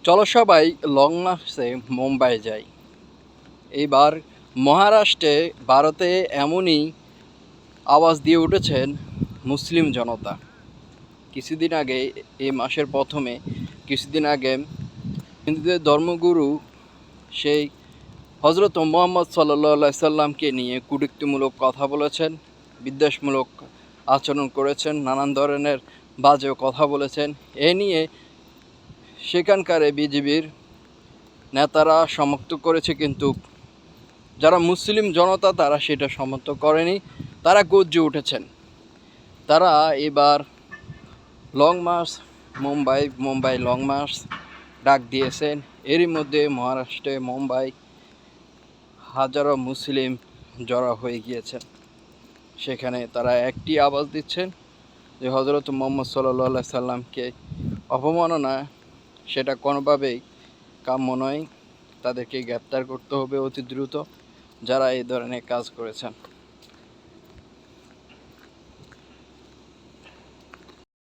চলো সবাই লং মার্চে মুম্বাই যাই। এইবার মহারাষ্ট্রে ভারতে এমনই আওয়াজ দিয়ে উঠেছেন মুসলিম জনতা। কিছুদিন আগে, এই মাসের প্রথমে কিছুদিন আগে হিন্দুদের ধর্মগুরু সেই হজরত মুহাম্মদ সাল্লাল্লাহু সাল্লামকে নিয়ে কটূক্তিমূলক কথা বলেছেন, বিদ্বেষমূলক আচরণ করেছেন, নানান ধরনের বাজে কথা বলেছেন। এ নিয়ে সেখানকার বিজেপির নেতারা সমর্থন করেছে, কিন্তু যারা মুসলিম জনতা তারা সেটা সমর্থন করেনি। তারা গর্জে উঠেছেন। তারা এবার long March Mumbai long March ডাক দিয়েছেন। এরই মধ্যে মহারাষ্ট্রে মুম্বাই হাজারো মুসলিম জড়ো হয়ে গিয়েছেন। সেখানে তারা একটি আওয়াজ দিচ্ছেন যে হজরত মুহাম্মদ সাল্লাল্লাহু সাল্লামকে অপমাননা সেটা কোনোভাবেই কাম্য নয়। তাদেরকে গ্রেপ্তার করতে হবে অতি দ্রুত, যারা এই ধরনের কাজ করেছেন।